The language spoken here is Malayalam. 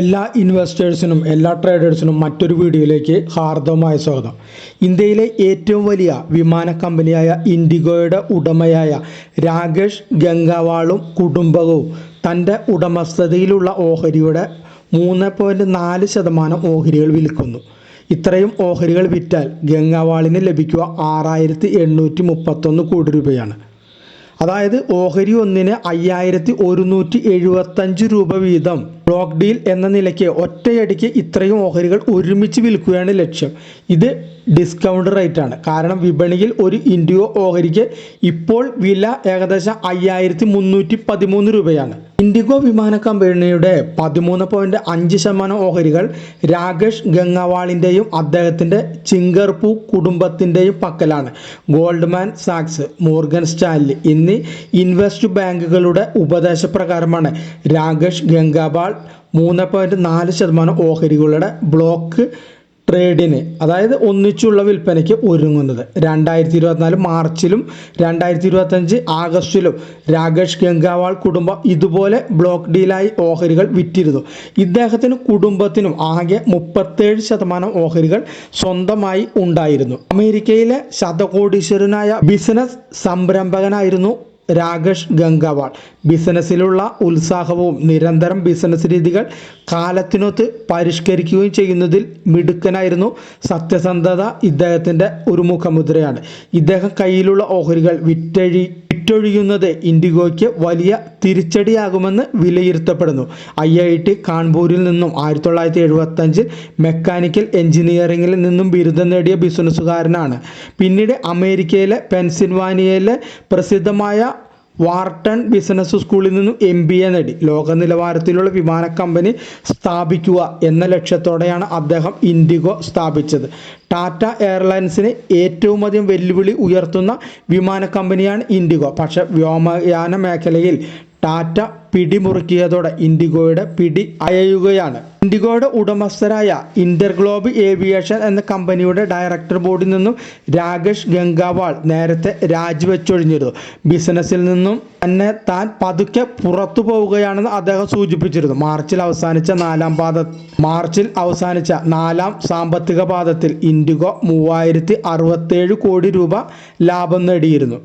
എല്ലാ ഇൻവെസ്റ്റേഴ്സിനും എല്ലാ ട്രേഡേഴ്സിനും മറ്റൊരു വീഡിയോയിലേക്ക് ഹാർദവമായ സ്വാഗതം. ഇന്ത്യയിലെ ഏറ്റവും വലിയ വിമാന കമ്പനിയായ ഇൻഡിഗോയുടെ ഉടമയായ രാകേഷ് ഗംഗാവാളും കുടുംബവും തൻ്റെ ഉടമസ്ഥതയിലുള്ള ഓഹരിയുടെ 3.4% ഓഹരികൾ വിൽക്കുന്നു. ഇത്രയും ഓഹരികൾ വിറ്റാൽ ഗംഗാവാളിന് ലഭിക്കുക 6,831 കോടി രൂപയാണ്. അതായത് ഓഹരി ഒന്നിന് 5,175 രൂപ വീതം ബ്ലോക്ക് ഡീൽ എന്ന നിലയ്ക്ക് ഒറ്റയടിക്ക് ഇത്രയും ഓഹരികൾ ഒരുമിച്ച് വിൽക്കുകയാണ് ലക്ഷ്യം. ഇത് ഡിസ്കൗണ്ട് റേറ്റ് ആണ്. കാരണം വിപണിയിൽ ഒരു ഇൻഡിഗോ ഓഹരിക്ക് ഇപ്പോൾ വില ഏകദേശം 5,313 രൂപയാണ്. ഇൻഡിഗോ വിമാന കമ്പനിയുടെ 13.5% ഓഹരികൾ രാകേഷ് ഗംഗാവാളിൻ്റെയും അദ്ദേഹത്തിൻ്റെ ചിംഗർപൂ കുടുംബത്തിൻ്റെയും പക്കലാണ്. ഗോൾഡ്മാൻ സാക്സ്, മോർഗൻ സ്റ്റാൻലി എന്നീ ഇൻവെസ്റ്റ് ബാങ്കുകളുടെ ഉപദേശപ്രകാരമാണ് രാകേഷ് ഗംഗാവാൾ 3.4% ഓഹരികളുടെ ബ്ലോക്ക് ട്രേഡിന്, അതായത് ഒന്നിച്ചുള്ള വിൽപ്പനയ്ക്ക് ഒരുങ്ങുന്നത്. 2024 മാർച്ചിലും 2025 ആഗസ്റ്റിലും രാകേഷ് ഗംഗാവാൾ കുടുംബം ഇതുപോലെ ബ്ലോക്ക് ഡീലായി ഓഹരികൾ വിറ്റിരുന്നു. ഇദ്ദേഹത്തിനും കുടുംബത്തിനും ആകെ 37% ഓഹരികൾ സ്വന്തമായി ഉണ്ടായിരുന്നു. അമേരിക്കയിലെ ശതകോടീശ്വരനായ ബിസിനസ് സംരംഭകനായിരുന്നു രാകേഷ് ഗംഗാവാൾ. ബിസിനസ്സിലുള്ള ഉത്സാഹവും നിരന്തരം ബിസിനസ് രീതികൾ കാലത്തിനൊത്ത് പരിഷ്കരിക്കുകയും ചെയ്യുന്നതിൽ മിടുക്കനായിരുന്നു. സത്യസന്ധത ഇദ്ദേഹത്തിൻ്റെ ഒരു മുഖമുദ്രയാണ്. ഇദ്ദേഹം കയ്യിലുള്ള ഓഹരികൾ വിറ്റൊഴിയുന്നത് ഇൻഡിഗോയ്ക്ക് വലിയ തിരിച്ചടിയാകുമെന്ന് വിലയിരുത്തപ്പെടുന്നു. IIT കാൺപൂരിൽ നിന്നും 1975 മെക്കാനിക്കൽ എഞ്ചിനീയറിംഗിൽ നിന്നും ബിരുദം നേടിയ ബിസിനസ്സുകാരനാണ്. പിന്നീട് അമേരിക്കയിലെ പെൻസിൽവാനിയയിലെ പ്രസിദ്ധമായ വാർട്ടൺ ബിസിനസ് സ്കൂളിൽ നിന്നും MBA നേടി. ലോക നിലവാരത്തിലുള്ള വിമാന കമ്പനി സ്ഥാപിക്കുക എന്ന ലക്ഷ്യത്തോടെയാണ് അദ്ദേഹം ഇൻഡിഗോ സ്ഥാപിച്ചത്. ടാറ്റ എയർലൈൻസിന് ഏറ്റവും അധികം വെല്ലുവിളി ഉയർത്തുന്ന വിമാന കമ്പനിയാണ് ഇൻഡിഗോ. പക്ഷേ വ്യോമയാന മേഖലയിൽ ടാറ്റ പിടിമുറുക്കിയതോടെ ഇൻഡിഗോയുടെ പിടി അയയുകയാണ്. ഇൻഡിഗോയുടെ ഉടമസ്ഥരായ ഇന്റർഗ്ലോബ് ഏവിയേഷൻ എന്ന കമ്പനിയുടെ ഡയറക്ടർ ബോർഡിൽ നിന്നും രാകേഷ് ഗംഗാവാൾ നേരത്തെ രാജിവെച്ചൊഴിഞ്ഞിരുന്നു. ബിസിനസ്സിൽ നിന്നും തന്നെ താൻ പതുക്കെ പുറത്തു പോവുകയാണെന്ന് അദ്ദേഹം സൂചിപ്പിച്ചിരുന്നു. മാർച്ചിൽ അവസാനിച്ച നാലാം സാമ്പത്തിക പാദത്തിൽ ഇൻഡിഗോ 3,067 കോടി രൂപ ലാഭം നേടിയിരുന്നു.